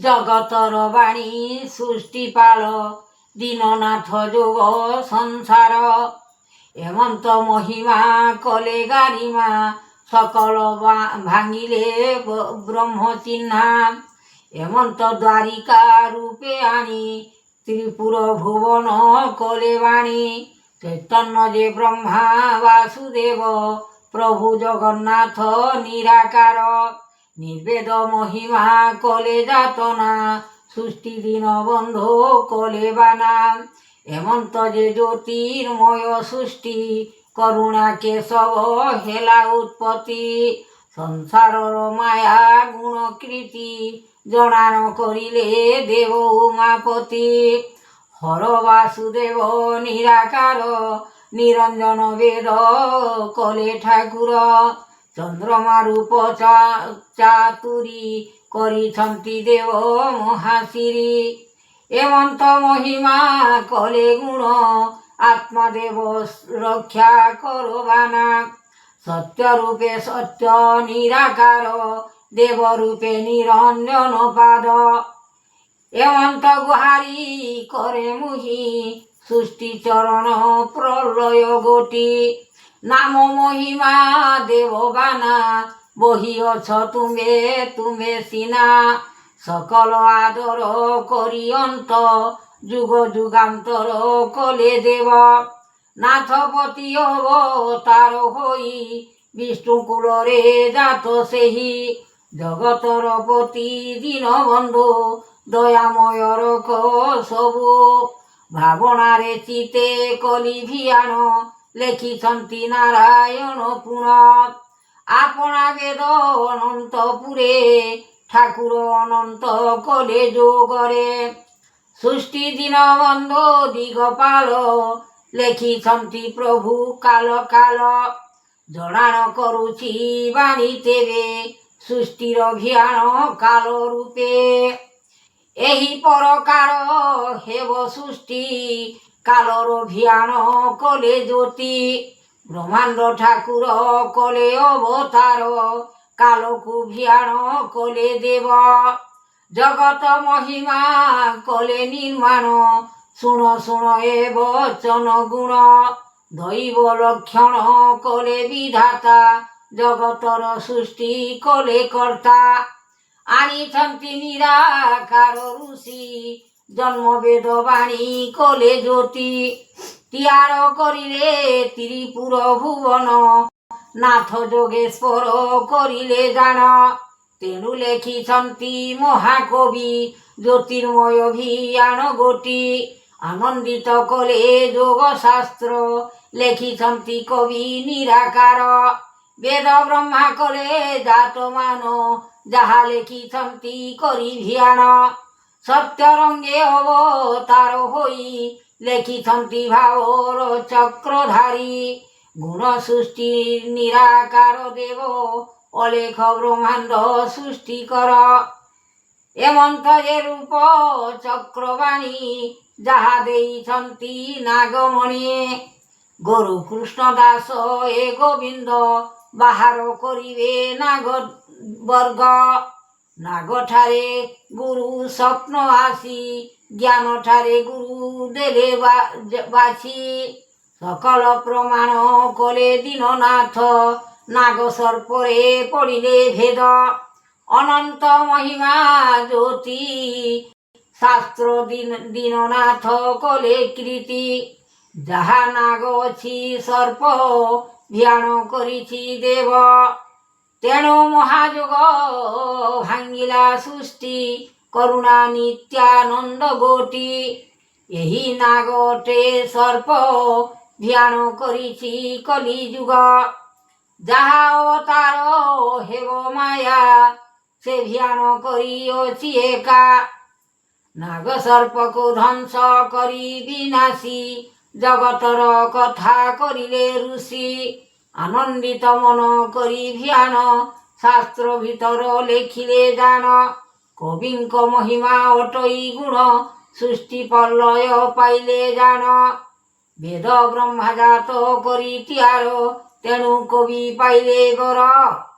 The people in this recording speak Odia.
ଜଗତର ବାଣୀ ସୃଷ୍ଟିପାଳ ଦୀନନାଥ ଯୋଗ ସଂସାର ଏମନ୍ତ ମହିମା କଲେ ଗାରିମା ସକଳ ଭାଙ୍ଗିଲେ ବ୍ରହ୍ମ ଚିହ୍ନା ଏମନ୍ତ ଦ୍ୱାରିକା ରୂପେ ଆଣି ତ୍ରିପୁର ଭୁବନ କଲେ ବାଣୀ ଚୈତନ୍ୟ ଯେ ବ୍ରହ୍ମା ବାସୁଦେବ ପ୍ରଭୁ ଜଗନ୍ନାଥ ନିରାକାର ନିର୍ବେଦ ମହିମା କଲେ ଯାତନା ସୃଷ୍ଟି ଦିନ ବନ୍ଧୁ କଲେ ବାନା ଏମନ୍ତ ଯେ ଜ୍ୟୋତିର୍ମୟ ସୃଷ୍ଟି କରୁଣା କେଶବ ହେଲା ଉତ୍ପତ୍ତି ସଂସାରର ମାୟା ଗୁଣ କୀର୍ତ୍ତି ଜଣାଣ କରିଲେ ଦେବ ଉମାପତି ହର ବାସୁଦେବ ନିରାକାର ନିରଞ୍ଜନ ବେଦ କଲେ ଠାକୁର ଚନ୍ଦ୍ରମା ରୂପ ଚାତୁରୀ କରିଛନ୍ତି ଦେବ ମହାଶିରୀ ଏମନ୍ତ ମହିମା କଲେ ଗୁଣ ଆତ୍ମଦେବ ରକ୍ଷା କରବାନା ସତ୍ୟ ରୂପେ ସତ୍ୟ ନିରାକାର ଦେବ ରୂପେ ନିରଞ୍ଜନ ପାଦ ଏମନ୍ତ ଗୁହାରି କରେ ମୁହିଁ ସୃଷ୍ଟି ଚରଣ ପ୍ରଲୟ ଗୋଟି ନାମ ମହିମା ଦେବବାନା ବହି ଅଛ ତୁମେ ସିନା ସକଳ ଆଦର କରି ଅନ୍ତ ଯୁଗ ଯୁଗାନ୍ତର କଲେ ଦେବ ନାଥପତି ଅବତାର ହୋଇ ବିଷ୍ଣୁ କୂଳରେ ଜାତ ସେହି ଜଗତର ପତି ଦୀନବନ୍ଧୁ ଦୟାମୟ ରଖ ସବୁ ଭାବନାରେ ଚିତେ କଲି ଭିଆଣ ଲେଖିଛନ୍ତି ନାରାୟଣ ପୁଣ ଆପଣା ବେଦ ଅନନ୍ତପୁରେ ଠାକୁର ଅନନ୍ତ କଲେ ଯୋଗରେ ସୃଷ୍ଟି ଦିନ ବନ୍ଧୁ ଦିଗପାଳ ଲେଖିଛନ୍ତି ପ୍ରଭୁ କାଳ କାଳ ଜଣାଣ କରୁଛି ବାଣୀ ତେବେ ସୃଷ୍ଟିର ଭିଆଣ କାଳ ରୂପେ ଏହି ପରକାର ହେବ ସୃଷ୍ଟି କାଳର ଭିଆଣ କଲେ ଜ୍ୟୋତି ବ୍ରହ୍ମାଣ୍ଡ ଠାକୁର କଲେ ଅବତାର କାଳକୁ ଭିଆଣ କଲେ ଦେବ ଜଗତ ମହିମା କଲେ ନିର୍ମାଣ ଶୁଣ ଶୁଣ ଏ ବଚନ ଗୁଣ ଦୈବ ଲକ୍ଷଣ କଲେ ବିଧାତା ଜଗତର ସୃଷ୍ଟି କଲେ କର୍ତ୍ତା ଆଣିଛନ୍ତି ନିରାକାର ଋଷି ଜନ୍ମ ବେଦ ବାଣୀ କଲେ ଜ୍ୟୋତି ତିଆର କରିଲେ ତ୍ରିପୁର ଭୁବନ ନାଥ ଯୋଗେଶ୍ୱର କରିଲେ ଜାଣ ତେଣୁ ଲେଖିଛନ୍ତି ମହାକବି ଜ୍ୟୋତିର୍ମୟ ଭିଆଣ ଗୋଟି ଆନନ୍ଦିତ କଲେ ଯୋଗ ଶାସ୍ତ୍ର ଲେଖିଛନ୍ତି କବି ନିରାକାର ବେଦ ବ୍ରହ୍ମା କଲେ ଜାତମାନ ଯାହା ଲେଖିଛନ୍ତି କରି ଭିଆଣ ସତ୍ୟ ରଙ୍ଗେ ଅବତାର ହୋଇ ଲେଖିଛନ୍ତି ଭାବର ଚକ୍ରଧାରୀ ଗୁଣ ସୃଷ୍ଟି ନିରାକାର ଦେବ ଅଲେଖ ବ୍ରହ୍ମାଣ୍ଡ ସୃଷ୍ଟି କର ଏମନ୍ତ ଯେ ରୂପ ଚକ୍ରବାଣୀ ଯାହା ଦେଇଛନ୍ତି ନାଗମଣି ଗୁରୁ କୃଷ୍ଣ ଦାସ ଏ ଗୋବିନ୍ଦ ବାହାର କରିବେ ନାଗ ବର୍ଗ ନାଗଠାରେ ଗୁରୁ ସ୍ୱପ୍ନ ଆସି ଜ୍ଞାନଠାରେ ଗୁରୁ ଦେଲେ ବାଛି ସକଳ ପ୍ରମାଣ କଲେ ଦୀନନାଥ ନାଗ ସର୍ପରେ ପଡ଼ିଲେ ଭେଦ ଅନନ୍ତ ମହିମା ଜ୍ୟୋତି ଶାସ୍ତ୍ର ଦୀନନାଥ କଲେ କୀର୍ତ୍ତି ଯାହା ନାଗ ଅଛି ସର୍ପ ଭିଆଣ କରିଛି ଦେବ ତେଣୁ ମହାଯୋଗ ଭାଙ୍ଗିଲା ସୃଷ୍ଟି କରୁଣା ନିତ୍ୟାନନ୍ଦ ଗୋଟି ଏହି ନାଗଟେ ସର୍ପ ଭିଆଣ କରିଛି କଲିଯୁଗ ଯାହା ଅବତାର ହେବ ମାୟା ସେ ଭିଆଣ କରିଅଛି ଏକା ନାଗ ସର୍ପକୁ ଧ୍ୱଂସ କରି ବିନାଶୀ ଜଗତର କଥା କରିଲେ ଋଷି ଆନନ୍ଦିତ ମନ କରି ଭିଆଣ ଶାସ୍ତ୍ର ଭିତର ଲେଖିଲେ ଜାଣ କବିଙ୍କ ମହିମା ଅଟଇ ଗୁଣ ସୃଷ୍ଟି ପ୍ରଲୟ ପାଇଲେ ଜାଣ ବେଦ ବ୍ରହ୍ମା ଜାତ କରି ତିଆର ତେଣୁ କବି ପାଇଲେ ବର।